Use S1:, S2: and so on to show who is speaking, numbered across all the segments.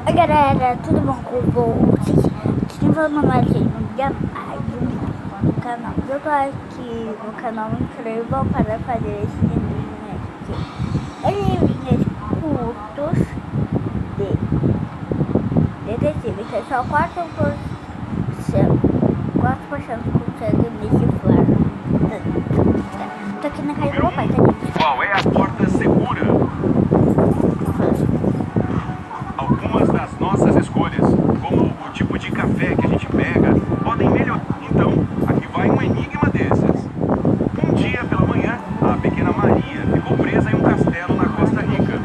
S1: Oi galera, tudo bom com vocês? Quem vai mandar aqui no canal? Eu tô aqui no canal incrível para fazer esses livrinhos aqui. Livrinhos curtos de detetive, que é só 4% conseguem decifrar. Tô aqui na casa do meu pai, tá, gente?
S2: Qual é a porta segura? Algumas das nossas escolhas, como o tipo de café que a gente pega, podem melhorar. Então, aqui vai um enigma desses. Um dia pela manhã, a pequena Maria ficou presa em um castelo na Costa Rica.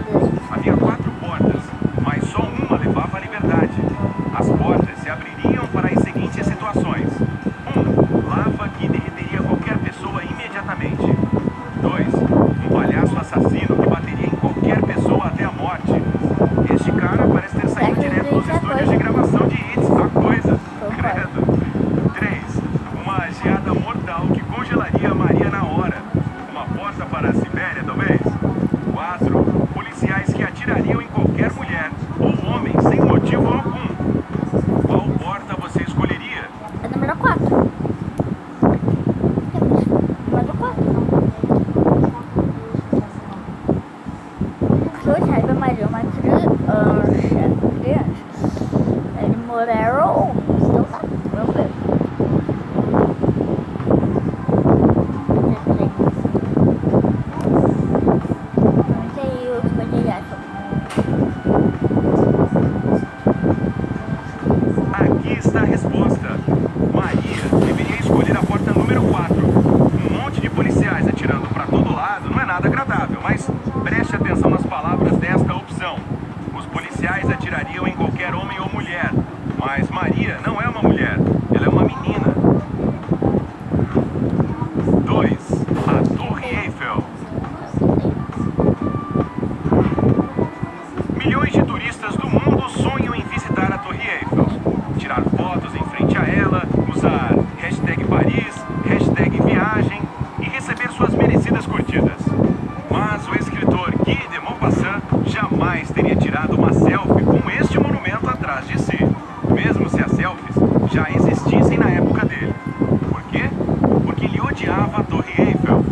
S2: Havia 4 portas, mas só uma levava à liberdade. As portas se abririam para as seguintes situações: 1. Lava que derreteria qualquer pessoa imediatamente. 2. Um palhaço assassino que bateria em qualquer pessoa até a morte. Este cara parece ter saído direto dos estúdios de gravação de Hits, a coisa. Credo. 3. Uma geada mortal que congelaria a Maria na hora. Uma porta para a Sibéria, talvez. 4. Policiais que atirariam em qualquer mulher ou homem sem motivo algum. Qual porta você escolheria?
S1: A número 4. Número 4. Eu saiba, mas é uma criança. Ele moraram. Então tá, vamos ver. Não sei o que vocês acham.
S2: Aqui está a resposta. Maria deveria escolher a porta número 4. Um monte de policiais atirando para todo lado não é nada agradável, mas preste atenção nas palavras desta opção. Os policiais atirariam em qualquer homem ou mulher, mas Maria não é uma mulher, ela é uma menina. 2. A Torre Eiffel. Milhões de turistas do mundo sonham em visitar a Torre Eiffel, tirar fotos em frente a ela, usar #Paris, #viagem e receber suas merecidas curtidas. Mas o escritor Guy de Maupassant jamais teria tirado uma selfie com este monumento atrás de si, mesmo se as selfies já existissem na época dele. Por quê? Porque ele odiava a Torre Eiffel.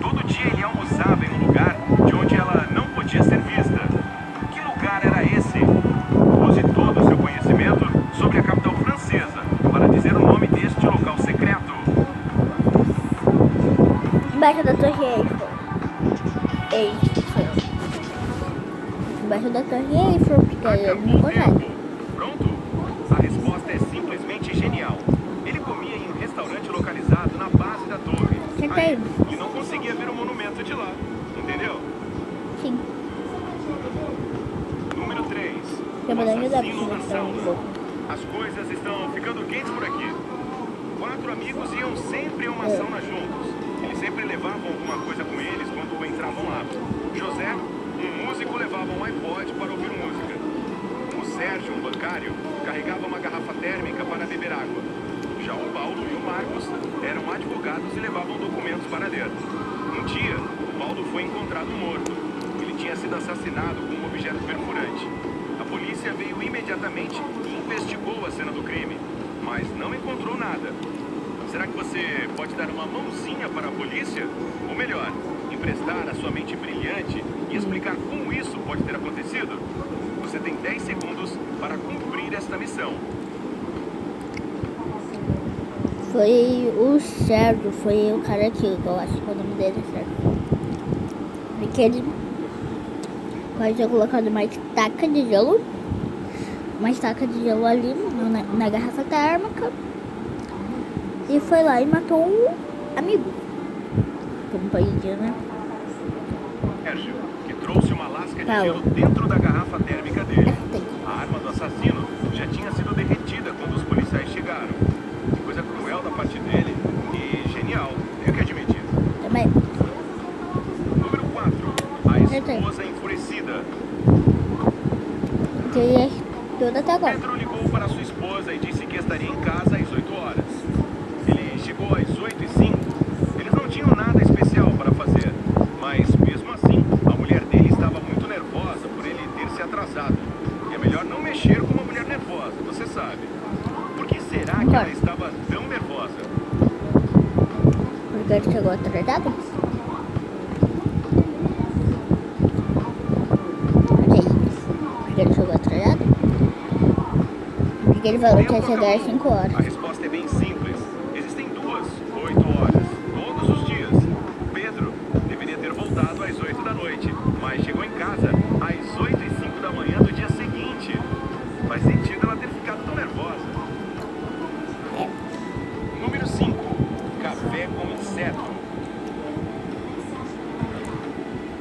S2: Todo dia ele almoçava em um lugar de onde ela não podia ser vista. Que lugar era esse? Use todo o seu conhecimento sobre a capital francesa para dizer o nome deste local secreto.
S1: Embaixo da Torre Eiffel. Embaixo da Torre Eiffel, porque ele não consegue.
S2: Pronto? A resposta é simplesmente genial. Ele comia em um restaurante localizado na base da torre. Aí, ele não conseguia ver o monumento de lá. Entendeu?
S1: Sim.
S2: Número 3.
S1: Eu vou dar ajudar
S2: Assassino
S1: pra
S2: na
S1: você.
S2: sauna. As coisas estão ficando quentes por aqui. 4 amigos iam sempre a uma sauna juntos. Eles sempre levavam alguma coisa com eles quando entravam lá. José, um músico, levava um iPod para ouvir música. O Sérgio, um bancário, carregava uma garrafa térmica para beber água. Já o Paulo e o Marcos eram advogados e levavam documentos para ler. Um dia, o Paulo foi encontrado morto. Ele tinha sido assassinado com um objeto perfurante. A polícia veio imediatamente e investigou a cena do crime, mas não encontrou nada. Será que você pode dar uma mãozinha para a polícia? Ou melhor, emprestar a sua mente brilhante e explicar como isso pode ter acontecido? Você tem 10 segundos para cumprir esta missão.
S1: Foi o Sérgio, foi o cara aqui, que eu acho que o nome dele é Sérgio. Porque ele pode ter colocado uma estaca de gelo ali na garrafa térmica e foi lá e matou um amigo. Como pode dizer, né?
S2: Sérgio, que trouxe uma lasca de gelo dentro da garrafa térmica dele. A arma do assassino já tinha sido derretida quando os policiais chegaram. Que coisa cruel da parte dele e genial, tenho que admitir.
S1: Também.
S2: Número 4. A esposa enfurecida.
S1: Que é tudo até agora.
S2: Pedro ligou para sua esposa e disse que estaria em casa às 8 horas. Ele chegou às 8h05. Eles não tinham nada especial para fazer, mas mesmo assim, a mulher dele estava muito nervosa por ele ter se atrasado. E é melhor não não mexer com uma mulher nervosa, você sabe. Por que será que ela estava tão nervosa?
S1: Porque ele chegou atrasado? Ok. Porque ele chegou atrasado? Porque ele falou que ia chegar às 5 horas.
S2: A resposta é bem simples. Existem 8 horas, todos os dias. Pedro deveria ter voltado às 8 da noite, mas chegou em casa às 8h05 da manhã do dia seguinte. Faz sentido ela ter ficado tão nervosa. Número 5. Café com inseto.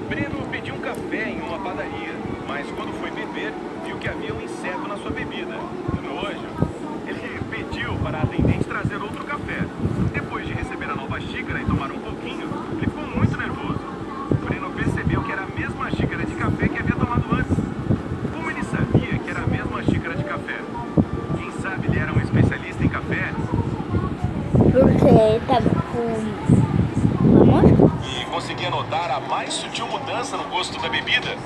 S2: Breno pediu um café em uma padaria, mas quando foi beber, viu que havia um inseto na sua bebida. Nojo. Ele pediu para a atendente trazer outro café. Depois de receber a nova xícara e tomar um pouquinho, ele ficou muito nervoso. Breno percebeu que era a mesma xícara de café que havia tomado antes. Como ele sabia que era a mesma xícara de café? Quem sabe ele era um especialista em café?
S1: Porque ele tava com uma mosca?
S2: E conseguia notar a mais sutil mudança no gosto da bebida?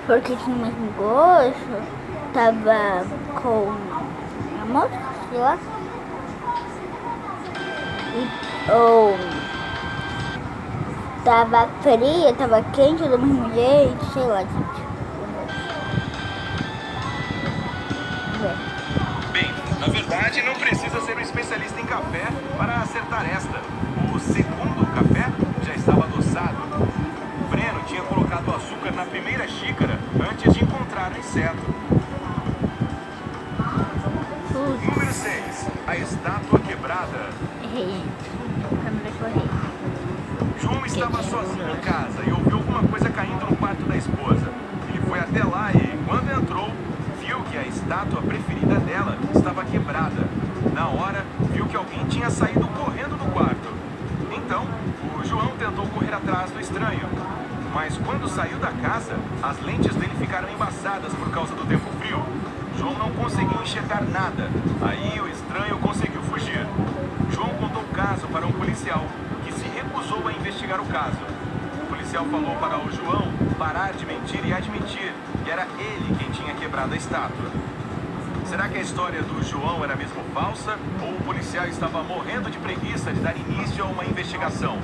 S1: Porque tinha o mesmo gosto. Tava com a mosca, sei lá. Ou tava fria, tava quente do mesmo jeito, sei lá, gente. Vamos ver.
S2: Bem, na verdade não precisa ser um especialista em café para acertar esta. O segundo café já estava adoçado. Breno tinha colocado o açúcar na primeira xícara antes de encontrar o inseto. Número 6. A estátua quebrada.
S1: Errei, a câmera correu.
S2: João estava sozinho em casa e ouviu alguma coisa caindo no quarto da esposa. Ele foi até lá e, quando entrou, viu que a estátua preferida dela estava quebrada. Na hora, viu que alguém tinha saído correndo do quarto. Então, o João tentou correr atrás do estranho. Mas quando saiu da casa, as lentes dele ficaram embaçadas por causa do tempo frio. João não conseguiu enxergar nada. Aí o estranho conseguiu fugir. João contou o caso para um policial, que se recusou a investigar o caso. O policial falou para o João parar de mentir e admitir que era ele quem tinha quebrado a estátua. Será que a história do João era mesmo falsa? Ou o policial estava morrendo de preguiça de dar início a uma investigação?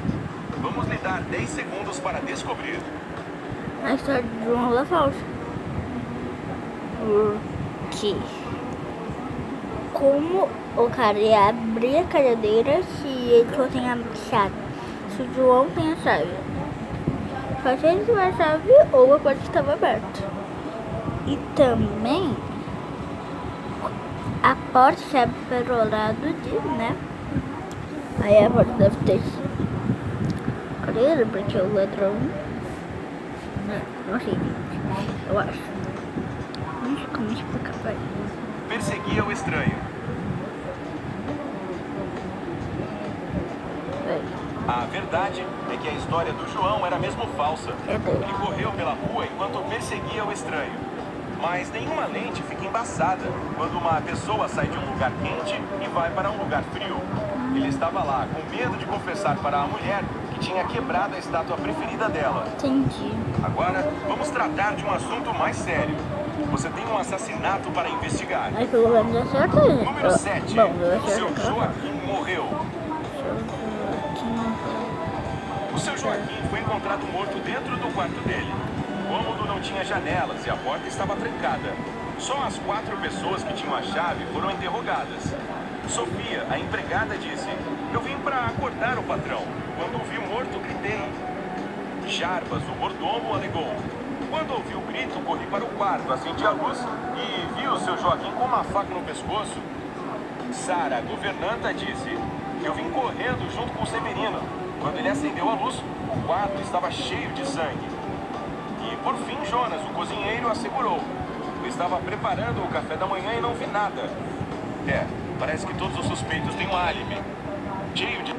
S2: Vamos lhe dar 10 segundos para descobrir.
S1: A história do João é falsa. Porque como o cara ia abrir a cadeira se ele só tem a chave? Se o João tem a chave. Só se ele tiver a chave ou a porta estava aberta. E também a porta se abre para o lado de, né? Aí a porta deve ter abrido porque o ladrão. Não sei, gente. Eu acho. Não sei como explicar pra ele.
S2: Perseguia o estranho. A verdade é que a história do João era mesmo falsa. Ele correu pela rua enquanto perseguia o estranho. Mas nenhuma lente fica embaçada quando uma pessoa sai de um lugar quente e vai para um lugar frio. Ele estava lá com medo de confessar para a mulher que tinha quebrado a estátua preferida dela.
S1: Entendi.
S2: Agora, vamos tratar de um assunto mais sério. Você tem um assassinato para investigar.
S1: Mas pelo menos eu acertei.
S2: Número 7.
S1: Bom, eu
S2: O seu
S1: acertei.
S2: Joaquim morreu. O seu Joaquim foi encontrado morto dentro do quarto dele. O cômodo não tinha janelas e a porta estava trancada. Só as 4 pessoas que tinham a chave foram interrogadas. Sofia, a empregada, disse: "Eu vim para acordar o patrão. Quando o vi morto, gritei." Jarbas, o mordomo, alegou: "Quando ouvi o grito, corri para o quarto, acendi a luz e vi o seu Joaquim com uma faca no pescoço." Sara, a governanta, disse: "Eu vim correndo junto com o Severino. Quando ele acendeu a luz, o quarto estava cheio de sangue." E, por fim, Jonas, o cozinheiro, assegurou: "Eu estava preparando o café da manhã e não vi nada." Parece que todos os suspeitos têm um álibi. Cheio de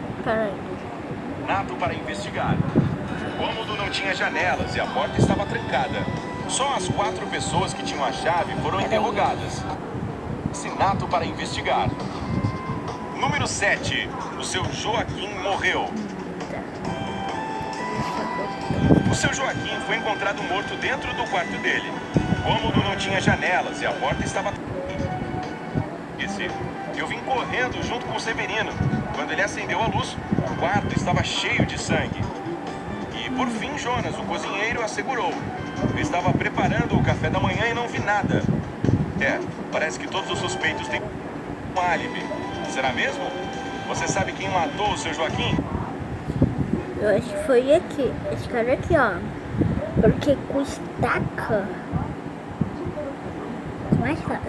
S2: nato para investigar. O cômodo não tinha janelas e a porta estava trancada. Só as 4 pessoas que tinham a chave foram interrogadas. Assassinato para investigar. Número 7. O seu Joaquim morreu. O seu Joaquim foi encontrado morto dentro do quarto dele. O cômodo não tinha janelas e a porta estava... Eu vim correndo junto com o Severino. Quando ele acendeu a luz, o quarto estava cheio de sangue. E por fim, Jonas, o cozinheiro, assegurou. Eu estava preparando o café da manhã e não vi nada. Parece que todos os suspeitos têm um álibi. Será mesmo? Você sabe quem matou o seu Joaquim?
S1: Eu acho que foi aqui. Esse cara aqui, ó. Porque com estaca. Como é que tá?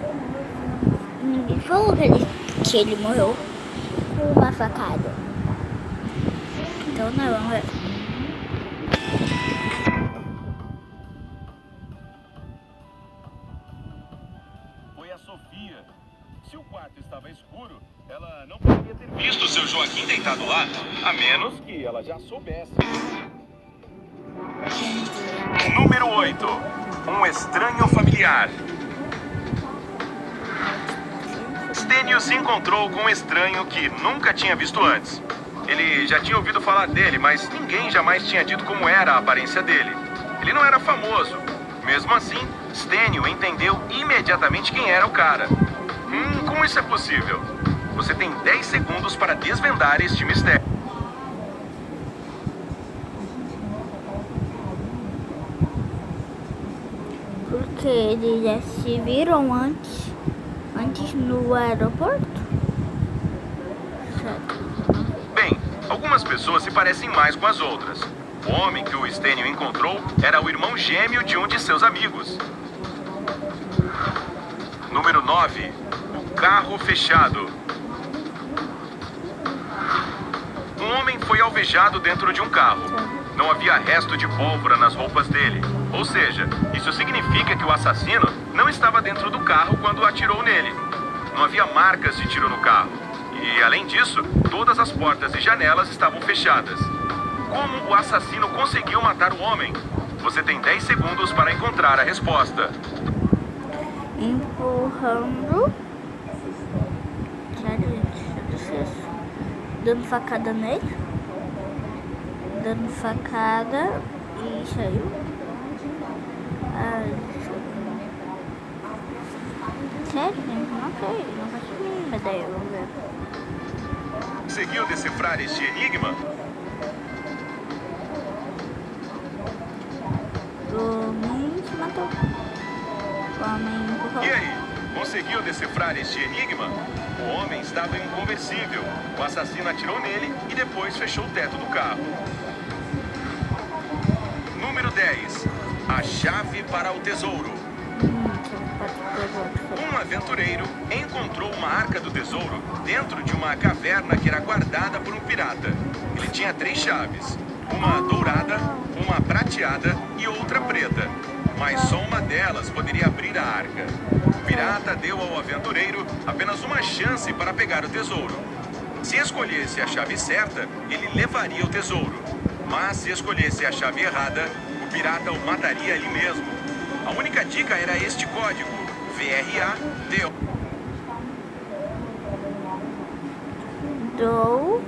S1: Ninguém falou que ele morreu com uma facada. Então nós vamos ver.
S2: Foi a Sofia. Se o quarto estava escuro, ela não poderia ter visto o seu Joaquim deitado lá, a menos que ela já soubesse. Número 8. Um estranho familiar. Stênio se encontrou com um estranho que nunca tinha visto antes. Ele já tinha ouvido falar dele, mas ninguém jamais tinha dito como era a aparência dele. Ele não era famoso. Mesmo assim, Stênio entendeu imediatamente quem era o cara. Como isso é possível? Você tem 10 segundos para desvendar este mistério.
S1: Porque eles já se viram antes no aeroporto?
S2: Bem, algumas pessoas se parecem mais com as outras. O homem que o Stênio encontrou era o irmão gêmeo de um de seus amigos. Número 9. O carro fechado. Um homem foi alvejado dentro de um carro. Não havia resto de pólvora nas roupas dele. Ou seja, isso significa que o assassino não estava dentro do carro quando atirou nele. Não havia marcas de tiro no carro. E, além disso, todas as portas e janelas estavam fechadas. Como o assassino conseguiu matar o homem? Você tem 10 segundos para encontrar a resposta.
S1: Empurrando. Dando facada nele. Dando facada e saiu. Sério? Não sei. Não faço a mínima ideia. Vamos ver.
S2: Conseguiu decifrar este enigma?
S1: O homem se matou. O homem empurrou.
S2: E aí? Conseguiu decifrar este enigma? O homem estava em um conversível. O assassino atirou nele e depois fechou o teto do carro. Número 10. A chave para o tesouro. Um aventureiro encontrou uma arca do tesouro dentro de uma caverna que era guardada por um pirata. Ele tinha 3 chaves. Uma dourada, uma prateada e outra preta. Mas só uma delas poderia abrir a arca. O pirata deu ao aventureiro apenas uma chance para pegar o tesouro. Se escolhesse a chave certa, ele levaria o tesouro. Mas se escolhesse a chave errada, o pirata o mataria ali mesmo. A única dica era este código: VRADO.
S1: Dourada.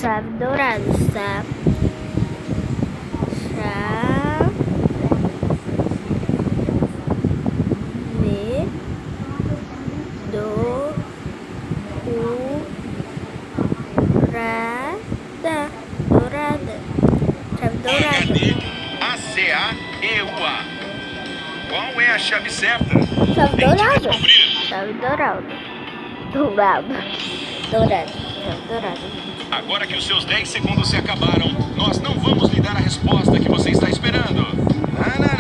S1: Chave dourada. Dourada. Chave dourada.
S2: ACAEUA. Qual é a chave certa?
S1: Chave
S2: Tente
S1: dourada.
S2: descobrir.
S1: Chave dourada. Chave dourada.
S2: Agora que os seus 10 segundos se acabaram, nós não vamos lhe dar a resposta que você está esperando.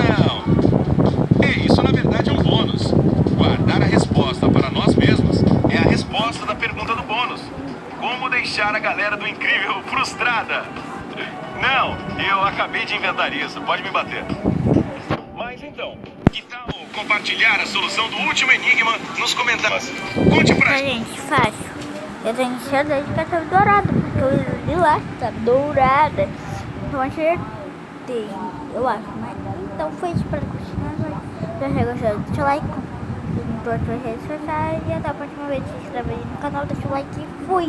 S2: Não. Isso na verdade é um bônus. Guardar a resposta para nós mesmos é a resposta da pergunta do bônus. Como deixar a galera do Incrível frustrada? Não, eu acabei de inventar isso. Pode me bater. Mas então, que tal compartilhar a solução do último enigma nos comentários? Conte pra
S1: gente. Fácil. Eu tenho certeza que é chave dourada, porque eu vi lá, tá dourada. Então acertei, eu acho, né? Então foi isso para continuar. Se você gostou, deixa o like, compartilha nas redes sociais e até a próxima vez. Se inscreve aí no canal, deixa o like e fui!